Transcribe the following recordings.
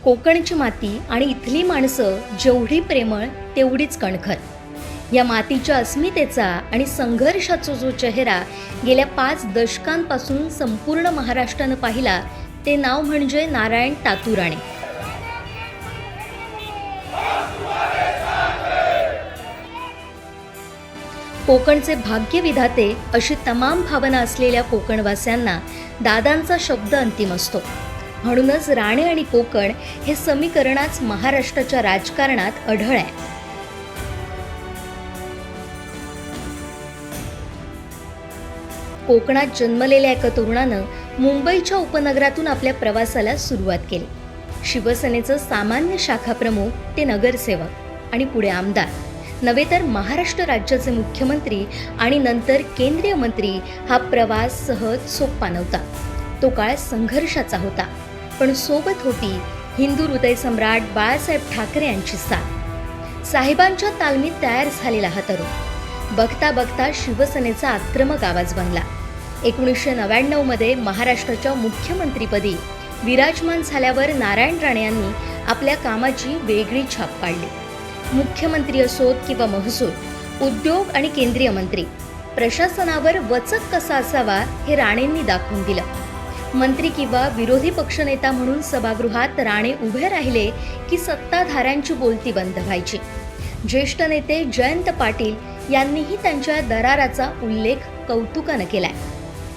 कोकणची माती आणि इथली माणसं जेवढी प्रेमळ तेवढीच कणखर. या मातीच्या अस्मितेचा आणि संघर्षाचा जो चेहरा गेल्या 5 दशकांपासून संपूर्ण महाराष्ट्रानं पाहिला ते नाव म्हणजे नारायण तातू राणे. कोकणचे भाग्यविधाते अशी तमाम भावना असलेल्या कोकणवासियांना दादांचा शब्द अंतिम असतो. म्हणूनच राणे आणि कोकण हे समीकरणच महाराष्ट्राच्या राजकारणात अढळ आहे. कोकणात जन्मलेल्या एका तरुणानं मुंबईच्या उपनगरातून आपल्या प्रवासाला सुरुवात केली. शिवसेनेचं सामान्य शाखा प्रमुख ते नगरसेवक आणि पुढे आमदार नव्हे तर महाराष्ट्र राज्याचे मुख्यमंत्री आणि नंतर केंद्रीय मंत्री. हा प्रवास सहज सोपा नव्हता. तो काळ संघर्षाचा होता, पण सोबत होती हिंदू हृदय सम्राट बाळासाहेब ठाकरे यांची साथ. साहेबांच्या तालमीत तयार झालेला हा तरुण बघता बघता शिवसेनेचा आक्रमक आवाज बनला. 1999 मध्ये महाराष्ट्राच्या मुख्यमंत्रीपदी विराजमान झाल्यावर नारायण राणे यांनी आपल्या कामाची वेगळी छाप पाडली. मुख्यमंत्री असोत किंवा महसूल, उद्योग आणि केंद्रीय मंत्री, प्रशासनावर वचक कसा असावा हे राणेंनी दाखवून दिलं. मंत्री किंवा विरोधी पक्षनेता म्हणून सभागृहात राणे उभे राहिले की सत्ताधाऱ्यांची बोलती बंद व्हायची. ज्येष्ठ नेते जयंत पाटील यांनीही त्यांच्या दराराचा उल्लेख कौतुकानं केलाय.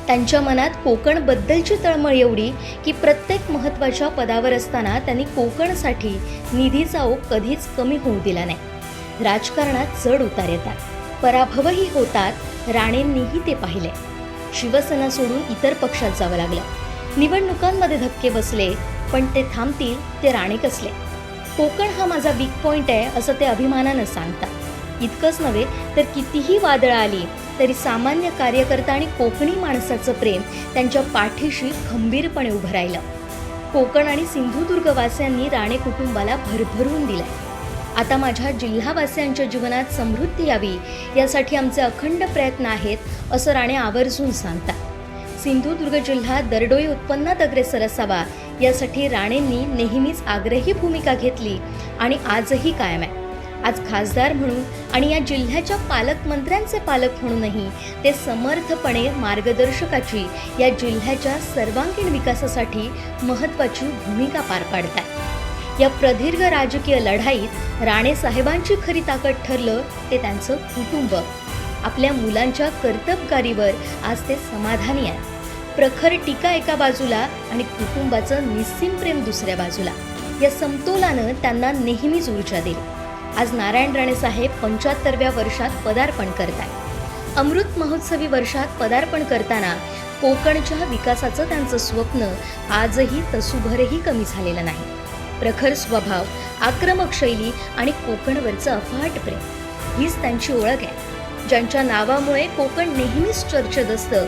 त्यांच्या मनात कोकणबद्दलची तळमळ एवढी की प्रत्येक महत्त्वाच्या पदावर असताना त्यांनी कोकणसाठी निधीचा ओघ कधीच कमी होऊ दिला नाही. राजकारणात चढ उतार येतात, पराभवही होतात. राणेंनीही ते पाहिले. शिवसेना सोडून इतर पक्षात जावं लागलं. निवडणुकांमध्ये धक्के बसले, पण ते थांबतील ते राणे कसले. कोकण हा माझा वीक पॉइंट आहे असं ते अभिमानानं सांगतात. इतकंच नव्हे तर कितीही वादळं आली तरी सामान्य कार्यकर्ता आणि कोकणी माणसाचं प्रेम त्यांच्या पाठीशी खंबीरपणे उभं राहिलं. कोकण आणि सिंधुदुर्गवासियांनी राणे कुटुंबाला भरभरून दिलंय. आता माझ्या जिल्हावासियांच्या जीवनात समृद्धी यावी यासाठी आमचे अखंड प्रयत्न आहेत असं राणे आवर्जून सांगतात. सिंधुदुर्ग जिल्हा दरडोई उत्पन्नात अग्रेसर असावा यासाठी राणेंनी नेहमीच आग्रही भूमिका घेतली आणि आजही कायम आहे. आज खासदार म्हणून आणि या जिल्ह्याच्या पालकमंत्र्यांचे पालक म्हणूनही ते समर्थपणे मार्गदर्शकाची या जिल्ह्याच्या सर्वांगीण विकासासाठी महत्त्वाची भूमिका पार पाडतात. या प्रदीर्घ राजकीय लढाईत राणे साहेबांची खरी ताकद ठरलं ते त्यांचं कुटुंब. आपल्या मुलांच्या कर्तबगारीवर आज ते समाधानी आहे. प्रखर टीका एका बाजूला आणि कुटुंबाचं निस्सीम प्रेम दुसऱ्या बाजूला. या समतोलानं त्यांना नेहमीच ऊर्जा दिली. आज नारायण राणे साहेब 75व्या वर्षात पदार्पण करतात. अमृत महोत्सवी वर्षात पदार्पण करताना कोकणच्या विकासाचं त्यांचं स्वप्न आजही तसूभरही कमी झालेलं नाही. प्रखर स्वभाव, आक्रमक शैली आणि कोकणवरचं अफाट प्रेम हीच त्यांची ओळख आहे. ज्यांच्या नावामुळे कोकण नेहमीच चर्चेत असतं.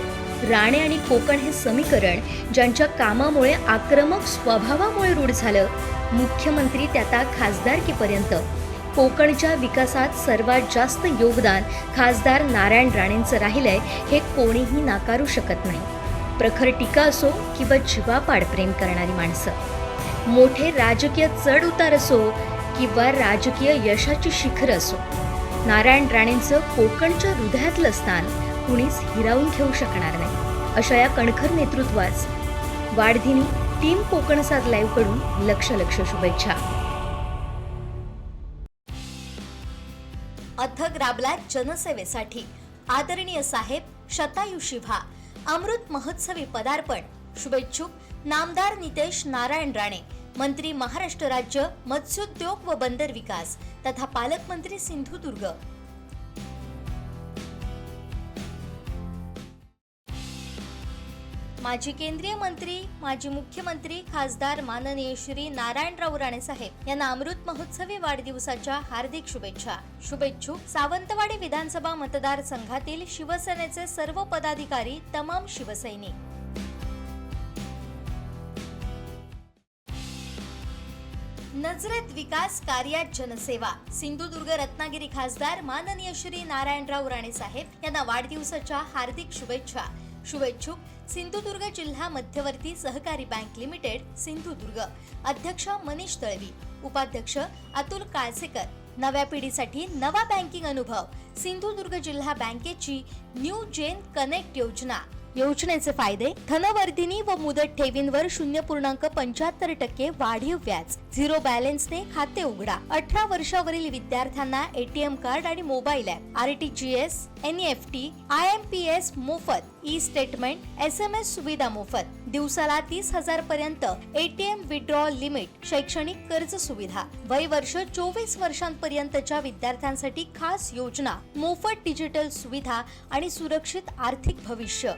राणे आणि कोकण हे समीकरण ज्यांच्या कामामुळे, आक्रमक स्वभावामुळे रूढ झालं. मुख्यमंत्री त्याता खासदारकीपर्यंत कोकणच्या विकासात सर्वात जास्त योगदान खासदार नारायण राणेंचं राहिलंय हे कोणीही नाकारू शकत नाही. प्रखर टीका असो किंवा जीवापाड प्रेम करणारी माणसं, मोठे राजकीय चढ उतार असो किंवा राजकीय यशाची शिखरं असो, नारायण राणेंचं कोकणच्या हृदयातलं स्थान कुणीच हिरावून घेऊ शकणार नाही. अशा या कणखर नेतृत्वास वाढदिनी टीम कोकणसाद लाईव्ह कडून लक्ष शुभेच्छा. अथक राबला जनसेवेसाठी आदरणीय साहेब शतायुषी व्हा. अमृत महोत्सवी पदार्पण. शुभेच्छुक नामदार नितेश नारायण राणे, मंत्री महाराष्ट्र राज्य मत्स्योद्योग व बंदर विकास तथा पालकमंत्री सिंधुदुर्ग. माजी केंद्रीय मंत्री, माजी मुख्यमंत्री खासदार माननीय श्री नारायणराव राणे साहेब यांना अमृत महोत्सवी वाढदिवसाच्या हार्दिक शुभेच्छा. शुभेच्छुक सावंतवाडी विधानसभा मतदारसंघातील शिवसेनेचे सर्व पदाधिकारी, तमाम शिवसैनिक. नजरेत विकास, कार्यात जनसेवा. सिंधुदुर्ग रत्नागिरी खासदार माननीय श्री नारायणराव राणे साहेब यांना वाढदिवसाच्या हार्दिक शुभेच्छा. शुभेच्छुक सिंधुदुर्ग जिल्हा मध्यवर्ती सहकारी बँक लिमिटेड सिंधुदुर्ग, अध्यक्ष मनीष दळवी, उपाध्यक्ष अतुल काळसेकर. नव्या पिढीसाठी नवा बँकिंग अनुभव. सिंधुदुर्ग जिल्हा बँकेची न्यू जेन कनेक्ट योजना. योजनेचे फायदे: धनवर्धिनी व मुदत ठेवींवर 0.75% वाढीव व्याज. 0 बॅलन्सने खाते उघडा. 18 वर्षावरील विद्यार्थ्यांना एटीएम कार्ड आणि mobile app, RTGS, NEFT, IMPS मोफत, ई स्टेटमेंट, SMS सुविधा मोफत. दिवसाला 30,000 पर्यंत ATM विड्रॉल लिमिट. शैक्षणिक कर्ज सुविधा. वय वर्ष 24 वर्षांपर्यंतच्या विद्यार्थ्यांसाठी खास योजना. मोफत डिजिटल सुविधा आणि सुरक्षित आर्थिक भविष्य.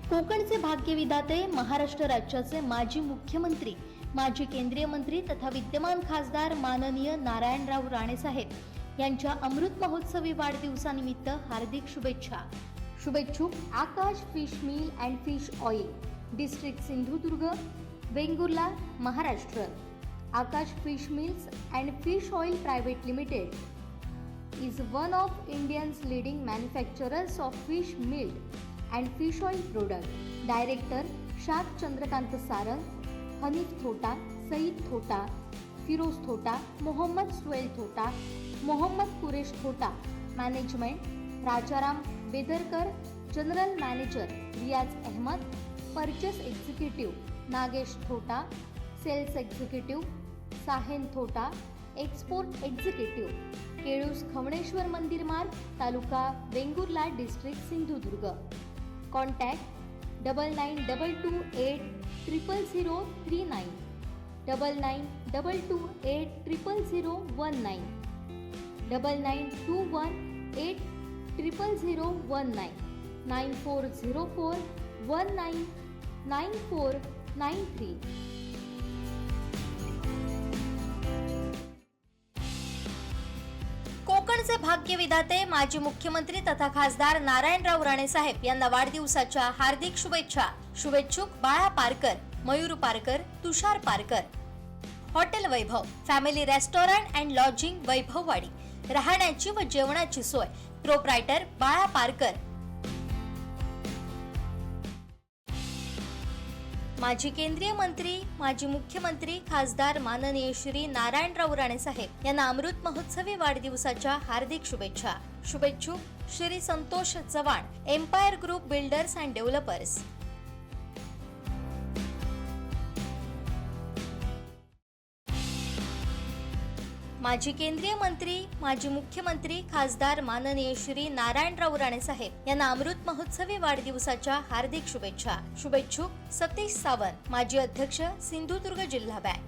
कोकणचे भाग्यविधाते महाराष्ट्र राज्याचे माजी मुख्यमंत्री, माजी केंद्रीय मंत्री तथा विद्यमान खासदार माननीय नारायणराव राणे साहेब यांच्या अमृत महोत्सवी वाढदिवसानिमित्त हार्दिक शुभेच्छा. शुभेच्छुक Akash fish mill and fish oil, district Sindhudurg, Vengurla, Maharashtra. Akash fish mills and fish oil private limited is one of India's leading manufacturers of fish meal and fish oil product. Director शाद Chandrakant Sarang, Hanif Thotta, Saeed Thotta, Firoz Thotta, Mohammed सुएल Thotta, Mohammed Quraysh Thotta. Management Rajaram बेदरकर, general manager रियाज Ahmad, purchase executive Nagesh Thotta, cells executive साहेन Thotta, export executive केळूस खवणेश्वर मंदिर मार्ग, तालुका Vengurla, district Sindhudurg. Contact 9922800039, 9922800019, 9921800019, 9404199493. कोकणचे भाग्यविधाते माजी मुख्यमंत्री तथा खासदार नारायणराव राणे साहेब यांना वाढदिवसाच्या हार्दिक शुभेच्छा. शुभेच्छुक Bala Parkar, Mayur Parkar, Tushar Parkar. Hotel Vaibhav, family restaurant and lodging, Vaibhavwadi. राहण्याची व जेवणाची सोय. प्रोप्रायटर बाळा पारकर. माजी केंद्रीय मंत्री, माजी मुख्यमंत्री, खासदार माननीय श्री नारायणराव राणे साहेब यांना अमृत महोत्सवी वाढदिवसाच्या हार्दिक शुभेच्छा. शुभेच्छुक Shri Santosh Chavan, empire group builders and developers. माजी केंद्रीय मंत्री, माजी मुख्यमंत्री, खासदार माननीय श्री नारायणराव राणे साहेब यांना अमृत महोत्सवी वाढदिवसाच्या हार्दिक शुभेच्छा. शुभेच्छुक सतीश सावंत, माजी अध्यक्ष सिंधुदुर्ग जिल्हा बँक.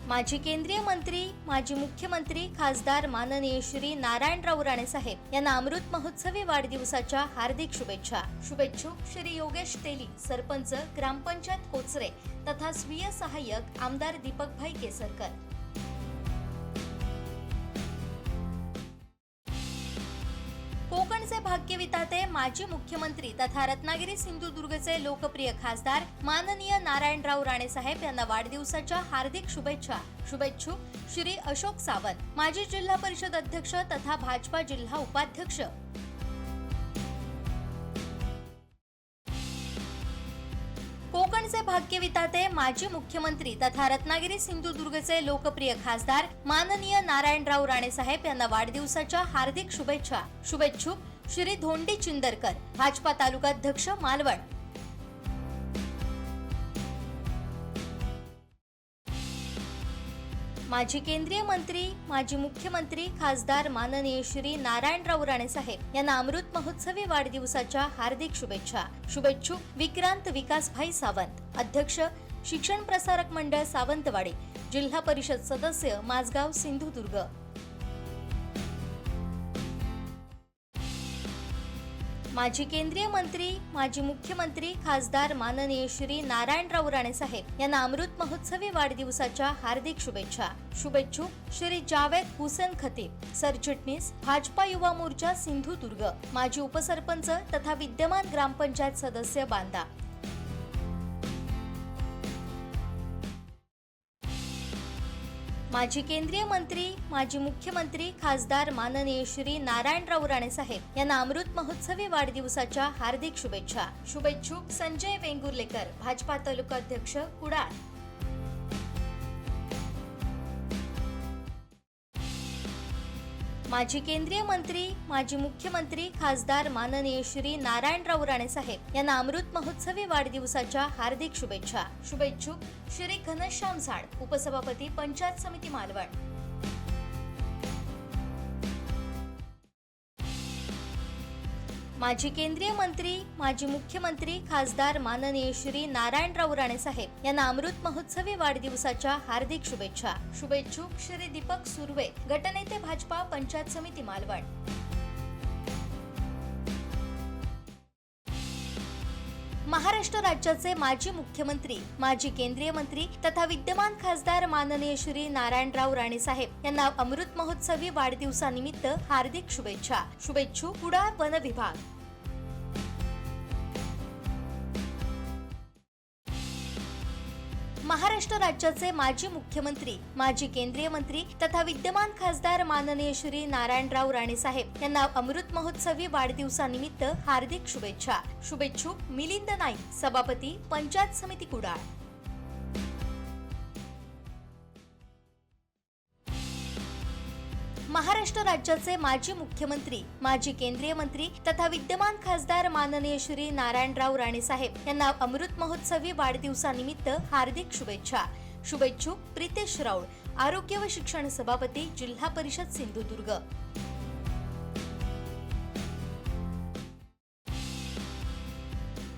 माजी केंद्रीय मंत्री, माजी मुख्यमंत्री, खासदार माननीय श्री नारायणराव राणे साहेब यांना अमृत महोत्सवी वाढदिवसाच्या हार्दिक शुभेच्छा. शुभेच्छुक श्री योगेश तेली, सरपंच, ग्रामपंचायत कोचरे तथा स्वीय सहाय्यक आमदार दीपकभाई केसरकर. कोकणचे भाग्यविधाते माजी मुख्यमंत्री तथा रत्नागिरी सिंधुदुर्गचे लोकप्रिय खासदार माननीय नारायणराव राणे साहेब यांना वाढदिवसाच्या हार्दिक शुभेच्छा. शुभेच्छुक श्री अशोक सावंत, माजी जिल्हा परिषद अध्यक्ष तथा भाजपा जिल्हा उपाध्यक्ष. कोकणचे भाग्यविधाते माजी मुख्यमंत्री तथा रत्नागिरी सिंधुदुर्गचे लोकप्रिय खासदार माननीय नारायणराव राणे साहेब यांना वाढदिवसाच्या हार्दिक शुभेच्छा. शुभेच्छुक श्री धोंडी चिंदरकर, भाजपा तालुकाध्यक्ष, मालवण. माजी केंद्रीय मंत्री, माजी मुख्यमंत्री, खासदार माननीय श्री नारायणराव राणे साहेब यांना अमृत महोत्सवी वाढदिवसाच्या हार्दिक शुभेच्छा. शुभेच्छुक विक्रांत विकासभाई सावंत, अध्यक्ष शिक्षण प्रसारक मंडळ सावंतवाडी, जिल्हा परिषद सदस्य, माझगाव, सिंधुदुर्ग. माजी केंद्रीय मंत्री, माजी मुख्यमंत्री, खासदार माननीय श्री नारायणराव राणे साहेब यांना अमृत महोत्सवी वाढदिवसाच्या हार्दिक शुभेच्छा. शुभेच्छुक श्री जावेद हुसेन खतीब, सरचिटणीस, भाजपा युवा मोर्चा, सिंधुदुर्ग, माजी उपसरपंच तथा विद्यमान ग्रामपंचायत सदस्य, बांदा. माजी केंद्रीय मंत्री, माजी मुख्यमंत्री, खासदार माननीय श्री नारायणराव राणे साहेब यांना अमृत महोत्सवी वाढदिवसाच्या हार्दिक शुभेच्छा. शुभेच्छुक संजय वेंगुर्लेकर, भाजपा तालुका अध्यक्ष, कुडाळ. माजी केंद्रीय मंत्री, माजी मुख्यमंत्री, खासदार माननीय श्री नारायणराव राणे साहेब यांना अमृत महोत्सवी वाढदिवसाच्या हार्दिक शुभेच्छा. शुभेच्छुक श्री घनश्याम झाड, उपसभापती, पंचायत समिती, मालवण. माजी केंद्रीय मंत्री, माजी मुख्यमंत्री, खासदार माननीय श्री नारायणराव राणे साहेब यांना अमृत महोत्सवी वाढदिवसाच्या हार्दिक शुभेच्छा. शुभेच्छुक श्री दीपक सुर्वे, गटनेते, भाजपा, पंचायत समिती, मालवण. महाराष्ट्र राज्याचे माजी मुख्यमंत्री, माजी केंद्रीय मंत्री तथा विद्यमान खासदार माननीय श्री नारायणराव राणे साहेब यांना अमृत महोत्सवी वाढदिवसानिमित्त हार्दिक शुभेच्छा. शुभेच्छुक कुडाळ वन विभाग. महाराष्ट्र राज्याचे माजी मुख्यमंत्री, माजी केंद्रीय मंत्री तथा विद्यमान खासदार माननीय श्री नारायणराव राणे साहेब यांना अमृत महोत्सवी वाढदिवसानिमित्त हार्दिक शुभेच्छा. शुभेच्छुक मिलिंद नाईक, सभापती, पंचायत समिती, कुडाळ. महाराष्ट्र राज्याचे माजी मुख्यमंत्री, माजी केंद्रीय मंत्री तथा विद्यमान खासदार माननीय श्री नारायणराव राणे साहेब यांना अमृत महोत्सवी वाढदिवसानिमित्त हार्दिक शुभेच्छा. शुभेच्छुक प्रितेश राऊळ, आरोग्य व शिक्षण सभापती, जिल्हा परिषद, सिंधुदुर्ग.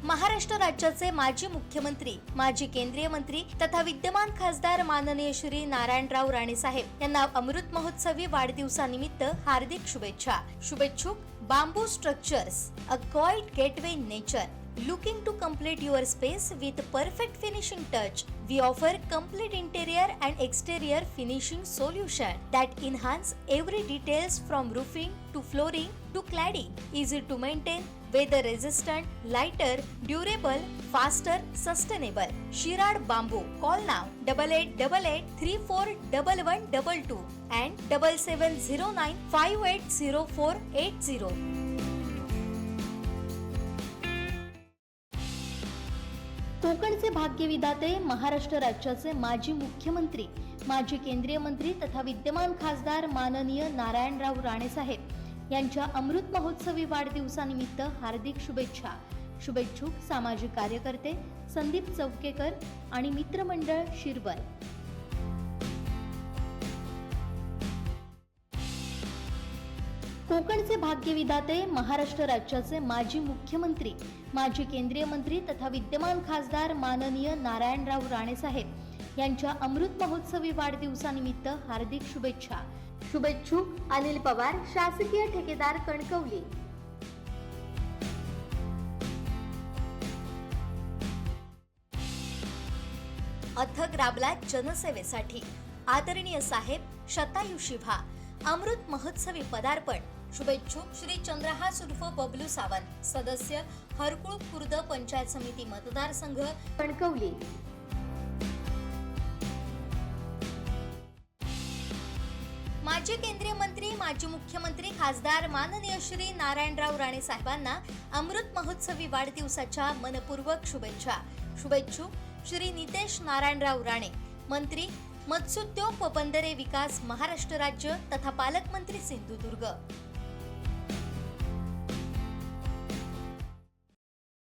महाराष्ट्र राज्याचे माजी मुख्यमंत्री, माजी केंद्रीय मंत्री तथा विद्यमान खासदार माननीय श्री नारायणराव राणे साहेब यांना अमृत महोत्सवी वाढदिवसानिमित्त हार्दिक शुभेच्छा. शुभेच्छुक bamboo structures, a quiet gateway in nature. Looking to complete your space with perfect finishing touch, we offer complete interior and exterior finishing solution that enhance every details from roofing to flooring to cladding. Easy to maintain, weather resistant, lighter, durable, faster, sustainable. Shirad Bamboo. Call now 8888341122 and 7709580480. कोकणचे भाग्यविधाते, महाराष्ट्र राज्याचे माजी मुख्यमंत्री, माजी केंद्रीय मंत्री तथा विद्यमान खासदार माननीय नारायणराव राणे साहेब यांच्या अमृत महोत्सवी वाढदिवसानिमित्त हार्दिक शुभेच्छा. शुभेच्छुक सामाजिक कार्यकर्ते संदीप चौकेकर आणि मित्रमंडळ, शिरवल. कोकणचे भाग्यविधाते, महाराष्ट्र राज्याचे माजी मुख्यमंत्री, माजी केंद्रीय मंत्री तथा विद्यमान खासदार माननीय नारायणराव राणे साहेब यांच्या अमृत महोत्सवी वाढदिवसानिमित्त हार्दिक शुभेच्छा. शुभेच्छुक अनिल पवार, शासकीय ठेकेदार, कणकवली. अथक राबला जनसेवेसाठी. आदरणीय साहेब शतायू शिभा, अमृत महोत्सवी पदार्पण. शुभेच्छुक श्री चंद्रहास उर्फ बबलू सावंत, सदस्य, हरकुळ खुर्द पंचायत समिती मतदारसंघ, कणकवली. माजी केंद्रीय मंत्री, माजी मुख्यमंत्री, खासदार माननीय श्री नारायणराव राणे साहेबांना अमृत महोत्सवी वाढदिवसाच्या मनपूर्वक शुभेच्छा. शुभेच्छुक श्री नितेश नारायणराव राणे, मंत्री, मत्स्योद्योग व बंदरे विकास, महाराष्ट्र राज्य तथा पालकमंत्री, सिंधुदुर्ग.